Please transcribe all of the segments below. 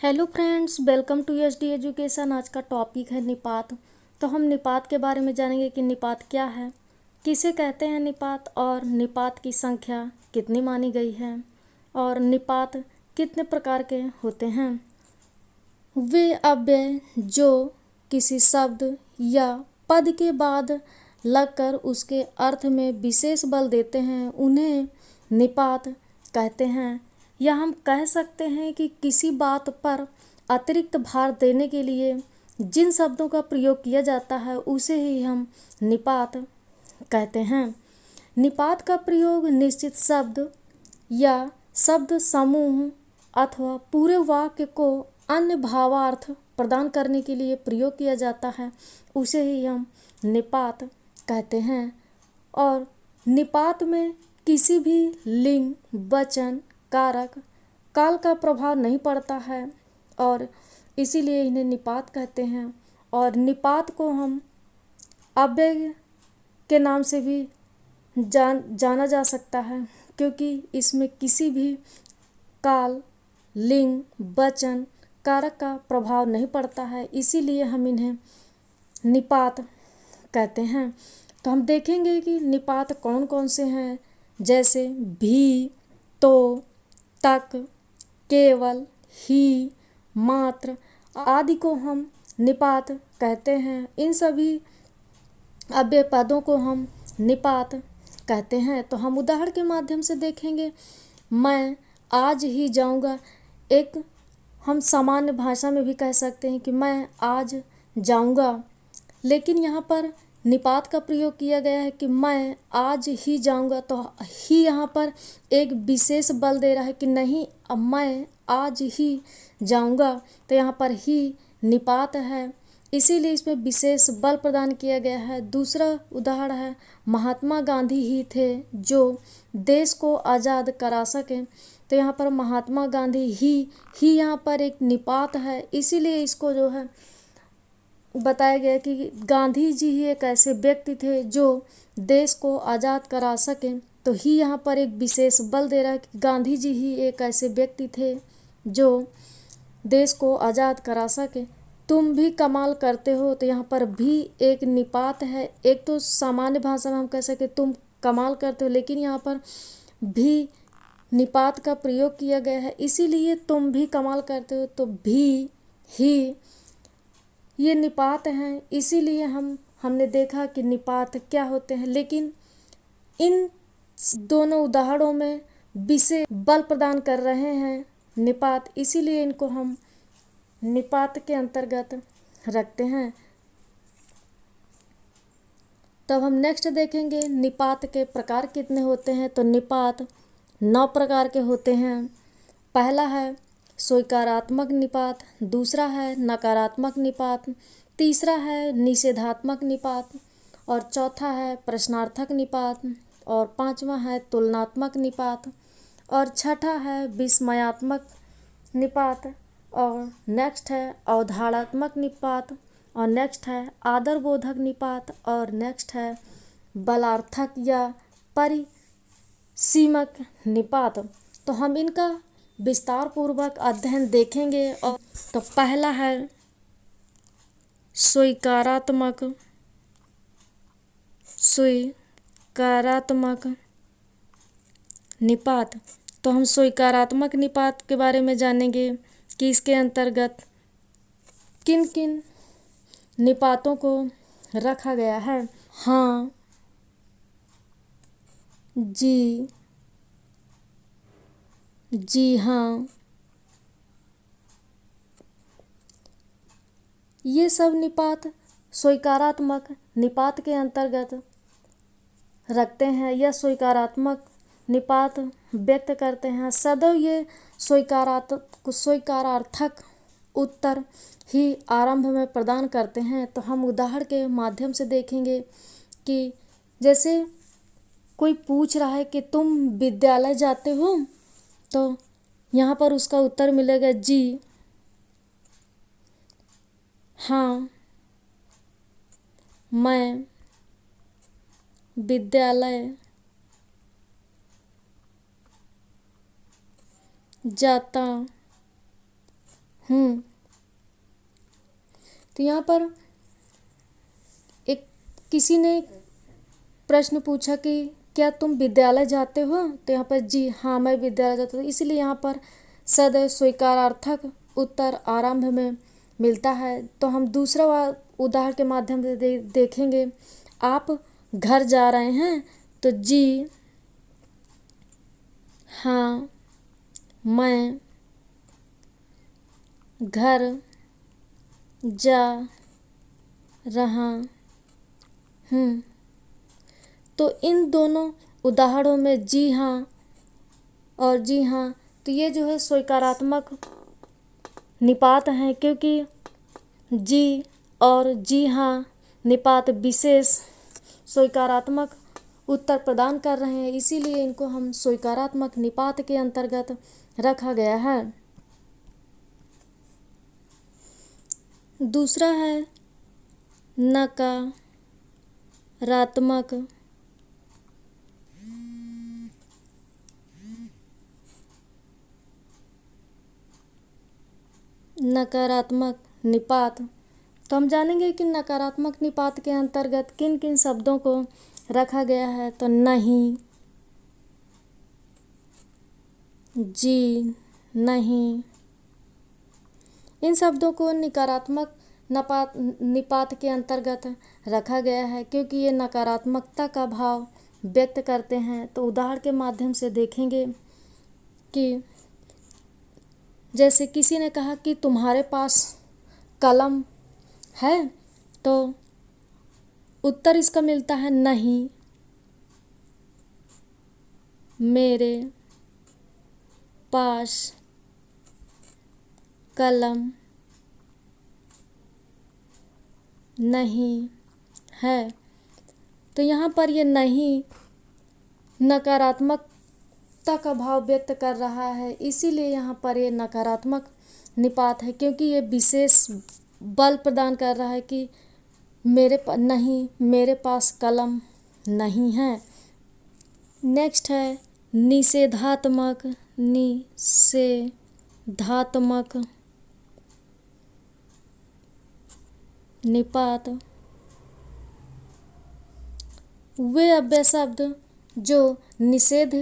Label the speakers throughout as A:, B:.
A: Hello friends, welcome to HD education. आज का topic है निपात। तो हम निपात के बारे में जानेंगे कि निपात क्या है, किसे कहते हैं निपात, और निपात की संख्या कितनी मानी गई है, और निपात कितने प्रकार के होते हैं। वे अव्यय जो किसी शब्द या पद के बाद लगकर उसके अर्थ में विशेष बल देते हैं उन्हें निपात कहते हैं। या हम कह सकते हैं कि किसी बात पर अतिरिक्त भार देने के लिए जिन शब्दों का प्रयोग किया जाता है उसे ही हम निपात कहते हैं। निपात का प्रयोग निश्चित शब्द या शब्द समूह अथवा पूरे वाक्य को अन्य भावार्थ प्रदान करने के लिए प्रयोग किया जाता है, उसे ही हम निपात कहते हैं। और निपात में किसी भी लिंग, वचन, कारक, काल का प्रभाव नहीं पड़ता है और इसीलिए इन्हें निपात कहते हैं। और निपात को हम अव्यय के नाम से भी जाना जा सकता है, क्योंकि इसमें किसी भी काल, लिंग, वचन, कारक का प्रभाव नहीं पड़ता है, इसीलिए हम इन्हें निपात कहते हैं। तो हम देखेंगे कि निपात कौन कौन से हैं, जैसे भी, तो, तक, केवल, ही, मात्र आदि को हम निपात कहते हैं। इन सभी अव्यय पदों को हम निपात कहते हैं। तो हम उदाहरण के माध्यम से देखेंगे। मैं आज ही जाऊंगा, एक हम सामान्य भाषा में भी कह सकते हैं कि मैं आज जाऊंगा, लेकिन यहाँ पर निपात का प्रयोग किया गया है कि मैं आज ही जाऊंगा। तो ही यहाँ पर एक विशेष बल दे रहा है कि नहीं, अब मैं आज ही जाऊंगा, तो यहाँ पर ही निपात है, इसीलिए इसमें विशेष बल प्रदान किया गया है। दूसरा उदाहरण है, महात्मा गांधी ही थे जो देश को आज़ाद करा सके। तो यहाँ पर महात्मा गांधी ही यहाँ पर एक निपात है, इसीलिए इसको जो है बताया गया कि गांधी जी ही एक ऐसे व्यक्ति थे जो देश को आज़ाद करा सके। तो ही यहाँ पर एक विशेष बल दे रहा है कि गांधी जी ही एक ऐसे व्यक्ति थे जो देश को आज़ाद करा सके। तुम भी कमाल करते हो, तो यहाँ पर भी एक निपात है। एक तो सामान्य भाषा में हम कह सके तुम कमाल करते हो, लेकिन यहाँ पर भी निपात का प्रयोग किया गया है, इसीलिए तुम भी कमाल करते हो। तो भी, ही ये निपात हैं, इसीलिए हमने देखा कि निपात क्या होते हैं। लेकिन इन दोनों उदाहरणों में विशेष बल प्रदान कर रहे हैं निपात, इसीलिए इनको हम निपात के अंतर्गत रखते हैं। तब हम नेक्स्ट देखेंगे निपात के प्रकार कितने होते हैं। तो निपात 9 प्रकार के होते हैं। पहला है स्वीकारात्मक निपात, दूसरा है नकारात्मक निपात, तीसरा है निषेधात्मक निपात, और चौथा है प्रश्नार्थक निपात, और पांचवा है तुलनात्मक निपात, और छठा है विस्मयात्मक निपात, और नेक्स्ट है अवधारणात्मक निपात, और नेक्स्ट है आदरबोधक निपात, और नेक्स्ट है बलार्थक या परिसीमक निपात। तो हम इनका विस्तार पूर्वक अध्ययन देखेंगे। और तो पहला है स्वीकारात्मक निपात। तो हम स्वीकारात्मक निपात के बारे में जानेंगे कि इसके अंतर्गत किन किन निपातों को रखा गया है। हाँ, जी, जी हाँ, ये सब निपात स्वीकारात्मक निपात के अंतर्गत रखते हैं। यह स्वीकारात्मक निपात व्यक्त करते हैं। सदैव ये स्वीकारार्थक उत्तर ही आरंभ में प्रदान करते हैं। तो हम उदाहरण के माध्यम से देखेंगे कि जैसे कोई पूछ रहा है कि तुम विद्यालय जाते हो, तो यहाँ पर उसका उत्तर मिलेगा जी हाँ, मैं विद्यालय जाता हूँ। तो यहाँ पर एक किसी ने प्रश्न पूछा कि क्या तुम विद्यालय जाते हो, तो यहाँ पर जी हाँ मैं विद्यालय जाता हूँ, इसलिए यहाँ पर सदैव स्वीकारार्थक उत्तर आरंभ में मिलता है। तो हम दूसरा उदाहरण के माध्यम से देखेंगे। आप घर जा रहे हैं, तो जी हाँ मैं घर जा रहा हूँ। तो इन दोनों उदाहरणों में जी हाँ और जी हाँ, तो ये जो है स्वीकारात्मक निपात हैं, क्योंकि जी और जी हाँ निपात विशेष स्वीकारात्मक उत्तर प्रदान कर रहे हैं, इसीलिए इनको हम स्वीकारात्मक निपात के अंतर्गत रखा गया है। दूसरा है नकारात्मक निपात। तो हम जानेंगे कि नकारात्मक निपात के अंतर्गत किन किन शब्दों को रखा गया है। तो नहीं, जी नहीं, इन शब्दों को नकारात्मक निपात के अंतर्गत रखा गया है, क्योंकि ये नकारात्मकता का भाव व्यक्त करते हैं। तो उदाहरण के माध्यम से देखेंगे कि जैसे किसी ने कहा कि तुम्हारे पास कलम है, तो उत्तर इसका मिलता है नहीं, मेरे पास कलम नहीं है। तो यहाँ पर ये नहीं नकारात्मकता का भाव व्यक्त कर रहा है, इसीलिए यहाँ पर ये नकारात्मक निपात है, क्योंकि ये विशेष बल प्रदान कर रहा है कि मेरे पास कलम नहीं है। नेक्स्ट है निषेधात्मक निपात। वे अव्यय शब्द जो निषेध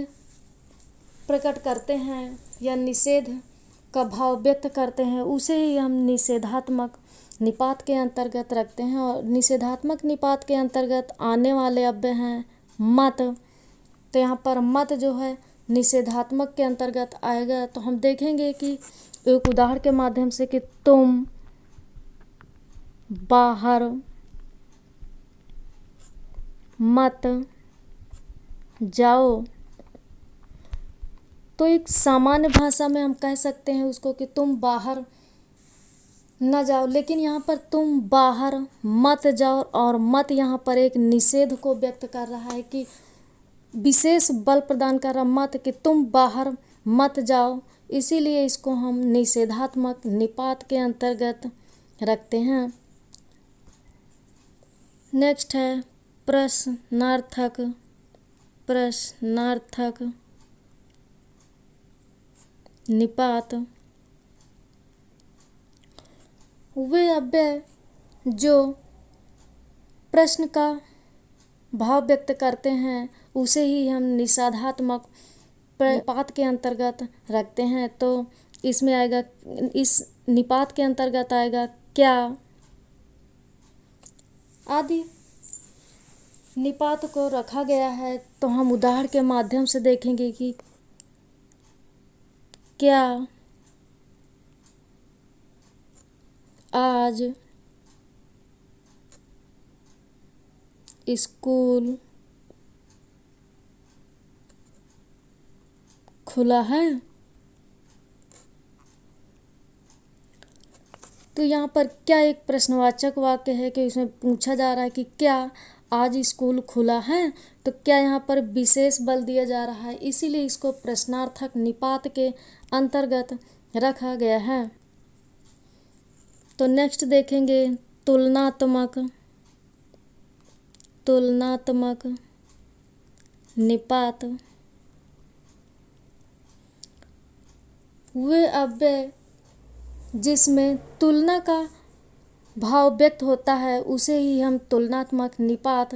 A: प्रकट करते हैं या निषेध का भाव व्यक्त करते हैं, उसे ही हम निषेधात्मक निपात के अंतर्गत रखते हैं। और निषेधात्मक निपात के अंतर्गत आने वाले अव्यय हैं मत। तो यहाँ पर मत जो है निषेधात्मक के अंतर्गत आएगा। तो हम देखेंगे कि एक उदाहरण के माध्यम से कि तुम बाहर मत जाओ। तो एक सामान्य भाषा में हम कह सकते हैं उसको कि तुम बाहर न जाओ, लेकिन यहाँ पर तुम बाहर मत जाओ और मत यहाँ पर एक निषेध को व्यक्त कर रहा है कि विशेष बल प्रदान कर रहा मत कि तुम बाहर मत जाओ, इसीलिए इसको हम निषेधात्मक निपात के अंतर्गत रखते हैं। नेक्स्ट है प्रश्नार्थक निपात। वे अव्यय जो प्रश्न का भाव व्यक्त करते हैं उसे ही हम निषेधात्मक निपात के अंतर्गत रखते हैं। तो इसमें आएगा, इस निपात के अंतर्गत आएगा क्या आदि निपात को रखा गया है। तो हम उदाहरण के माध्यम से देखेंगे कि क्या आज स्कूल खुला है। तो यहाँ पर क्या एक प्रश्नवाचक वाक्य है कि इसमें पूछा जा रहा है कि क्या आज स्कूल खुला है। तो क्या यहाँ पर विशेष बल दिया जा रहा है, इसीलिए इसको प्रश्नार्थक निपात के अंतर्गत रखा गया है। तो नेक्स्ट देखेंगे तुलनात्मक निपात। वे अव्यय जिसमें तुलना का भाव व्यक्त होता है उसे ही हम तुलनात्मक निपात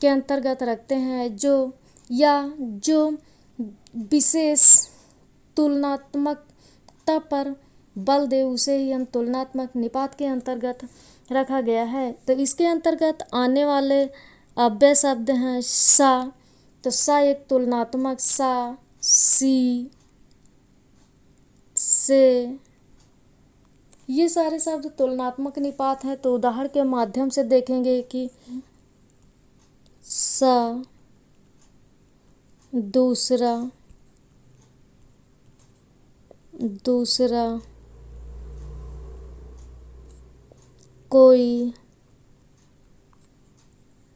A: के अंतर्गत रखते हैं। जो विशेष तुलनात्मकता पर बल दे उसे ही हम तुलनात्मक निपात के अंतर्गत रखा गया है। तो इसके अंतर्गत आने वाले अव्यय शब्द हैं सा। तो सा एक तुलनात्मक सा, सी, से, ये सारे शब्द तुलनात्मक निपात हैं। तो उदाहरण के माध्यम से देखेंगे कि सा दूसरा, कोई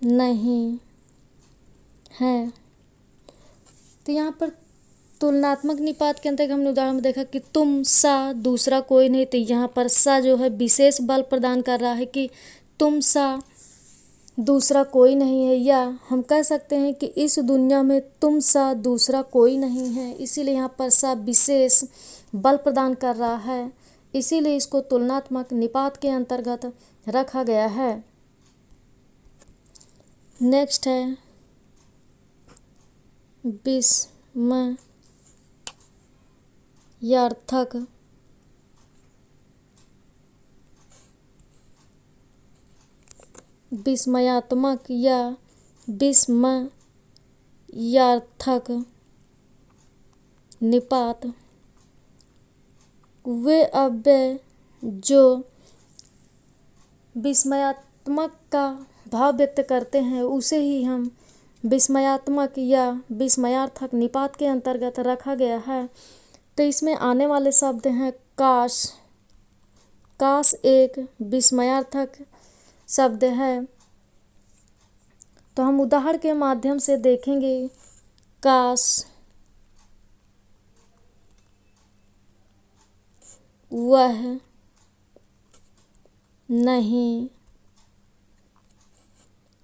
A: नहीं है। तो यहाँ पर तुलनात्मक निपात के अंतर्गत हमने उदाहरण में देखा कि तुम सा दूसरा कोई नहीं। तो यहाँ पर सा जो है विशेष बल प्रदान कर रहा है कि तुम सा दूसरा कोई नहीं है, या हम कह सकते हैं कि इस दुनिया में तुम सा दूसरा कोई नहीं है। इसीलिए यहाँ पर सा विशेष बल प्रदान कर रहा है, इसीलिए इसको तुलनात्मक निपात के अंतर्गत रखा गया है। नेक्स्ट है विस्मयार्थक। विस्मयात्मक या विस्मयार्थक निपात वे अव्यय जो विस्मयात्मक का भाव व्यक्त करते हैं उसे ही हम विस्मयात्मक या विस्मयार्थक निपात के अंतर्गत रखा गया है। तो इसमें आने वाले शब्द हैं काश। काश एक विस्मयार्थक शब्द है। तो हम उदाहरण के माध्यम से देखेंगे काश वह नहीं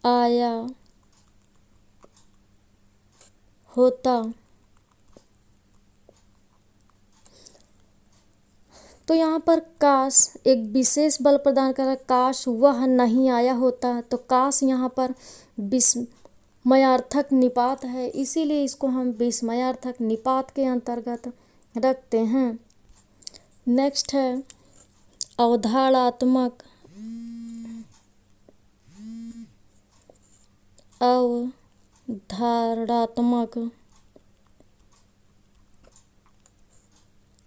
A: आया होता। तो यहाँ पर काश एक विशेष बल प्रदान कर रहा है, काश वह नहीं आया होता। तो काश यहाँ पर विस्मयार्थक निपात है, इसीलिए इसको हम विस्मयार्थक निपात के अंतर्गत रखते हैं। नेक्स्ट है अवधारणात्मक।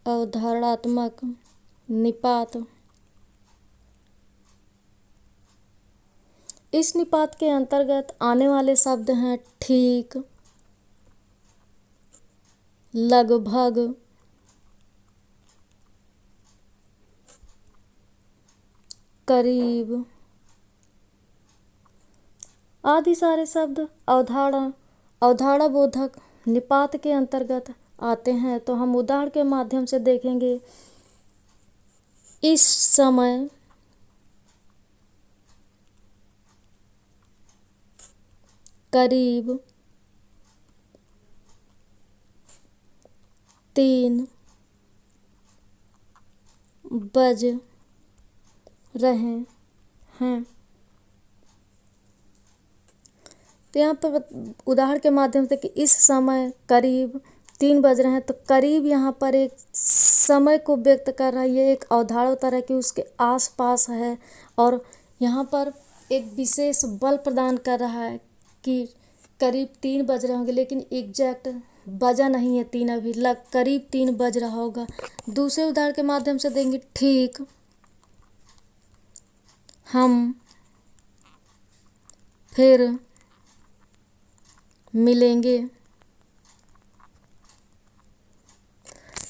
A: अवधारणात्मक निपात। इस निपात के अंतर्गत आने वाले शब्द हैं ठीक, लगभग, करीब आदि सारे शब्द अवधारणा बोधक निपात के अंतर्गत आते हैं। तो हम उदाहरण के माध्यम से देखेंगे इस समय, करीब, 3 बज रहे हैं। तो यहाँ पर उदाहरण के माध्यम से कि इस समय करीब 3 बज रहे हैं। तो करीब यहाँ पर एक समय को व्यक्त कर रहा है, ये एक अवधारणा होता है कि उसके आसपास है, और यहाँ पर एक विशेष बल प्रदान कर रहा है कि करीब 3 बज रहे होंगे, लेकिन एग्जैक्ट बजा नहीं है 3 अभी, करीब 3 बज रहा होगा। दूसरे उदाहरण के माध्यम से देंगे ठीक, हम फिर मिलेंगे।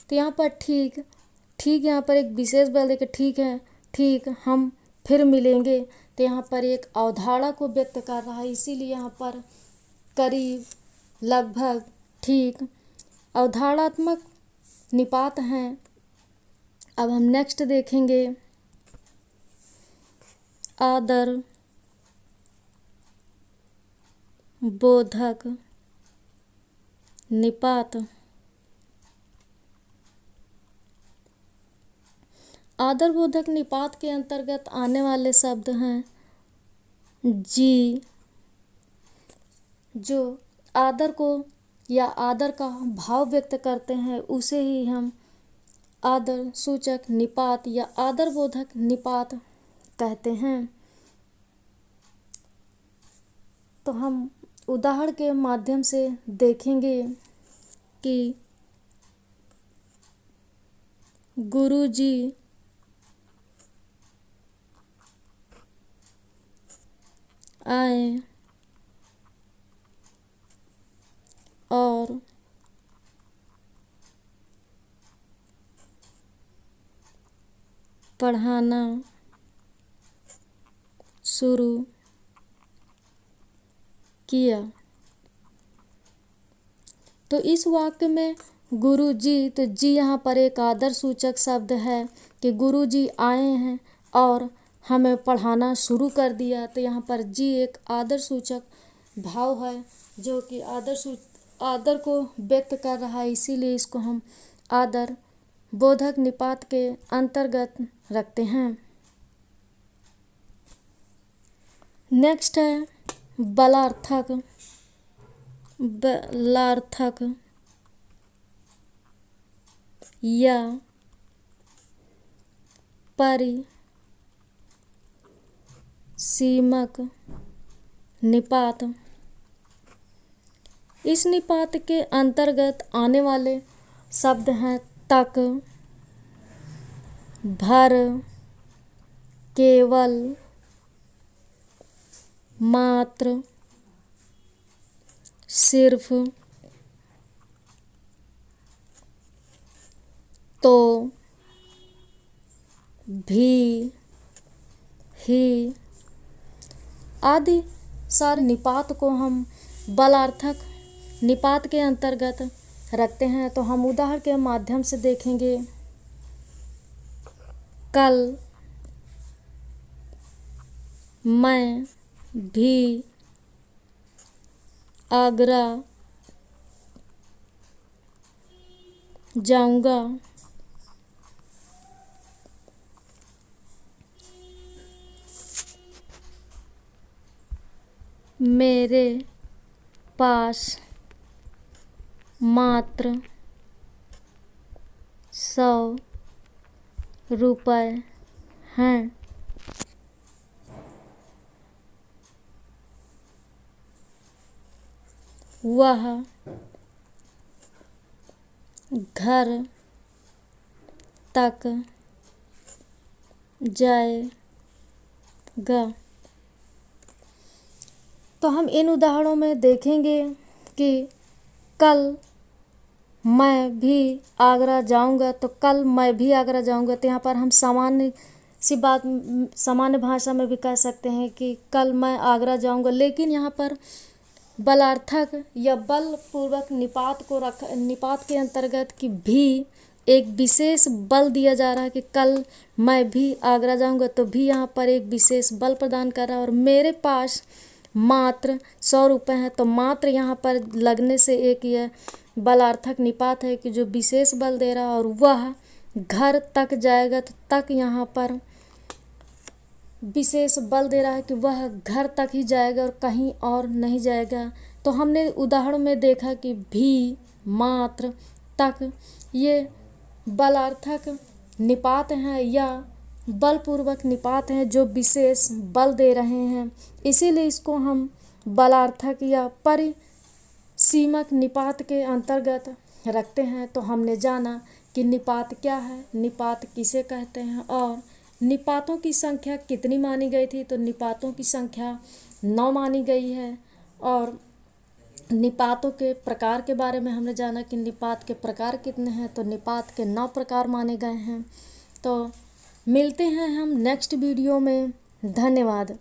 A: तो यहाँ पर ठीक यहाँ पर एक विशेष बल देकर ठीक है, ठीक हम फिर मिलेंगे। तो यहाँ पर एक अवधारणा को व्यक्त कर रहा है, इसीलिए यहाँ पर करीब, लगभग, ठीक अवधारणात्मक निपात हैं। अब हम नेक्स्ट देखेंगे आदर बोधक निपात। आदरबोधक निपात के अंतर्गत आने वाले शब्द हैं जी, जो आदर को या आदर का भाव व्यक्त करते हैं उसे ही हम आदर सूचक निपात या आदरबोधक निपात कहते हैं। तो हम उदाहरण के माध्यम से देखेंगे कि गुरुजी आए और पढ़ाना शुरू किया। तो इस वाक्य में गुरुजी, तो जी यहाँ पर एक आदर सूचक शब्द है कि गुरुजी आए हैं और हमें पढ़ाना शुरू कर दिया। तो यहाँ पर जी एक आदर सूचक भाव है जो कि आदर को व्यक्त कर रहा है, इसीलिए इसको हम आदर बोधक निपात के अंतर्गत रखते हैं। नेक्स्ट है बलार्थक। बलार्थक या परिसीमक निपात। इस निपात के अंतर्गत आने वाले शब्द हैं तक, भर, केवल, मात्र, सिर्फ, तो, भी, ही आदि सारे निपात को हम बलार्थक निपात के अंतर्गत रखते हैं। तो हम उदाहरण के माध्यम से देखेंगे। कल मैं भी आगरा जाऊंगा। मेरे पास मात्र 100 रुपये हैं। वह घर तक जाएगा। तो हम इन उदाहरणों में देखेंगे कि कल मैं भी आगरा जाऊंगा। तो कल मैं भी आगरा जाऊंगा, तो यहाँ पर हम सामान्य सी बात सामान्य भाषा में भी कह सकते हैं कि कल मैं आगरा जाऊंगा। लेकिन यहाँ पर बलार्थक या बलपूर्वक निपात के अंतर्गत कि भी एक विशेष बल दिया जा रहा है कि कल मैं भी आगरा जाऊंगा। तो भी यहाँ पर एक विशेष बल प्रदान कर रहा है। और मेरे पास मात्र 100 रुपये हैं, तो मात्र यहाँ पर लगने से एक यह बलार्थक निपात है कि जो विशेष बल दे रहा है। और वह घर तक जाएगा, तो तक यहाँ पर विशेष बल दे रहा है कि वह घर तक ही जाएगा और कहीं और नहीं जाएगा। तो हमने उदाहरण में देखा कि भी, मात्र, तक ये बलार्थक निपात हैं या बलपूर्वक निपात हैं जो विशेष बल दे रहे हैं। इसीलिए इसको हम बलार्थक या परिसीमक निपात के अंतर्गत रखते हैं। तो हमने जाना कि निपात क्या है, निपात किसे कहते हैं और निपातों की संख्या कितनी मानी गई थी। तो निपातों की संख्या 9 मानी गई है। और निपातों के प्रकार के बारे में हमने जाना कि निपात के प्रकार कितने हैं। तो निपात के 9 प्रकार माने गए हैं। तो मिलते हैं हम नेक्स्ट वीडियो में। धन्यवाद।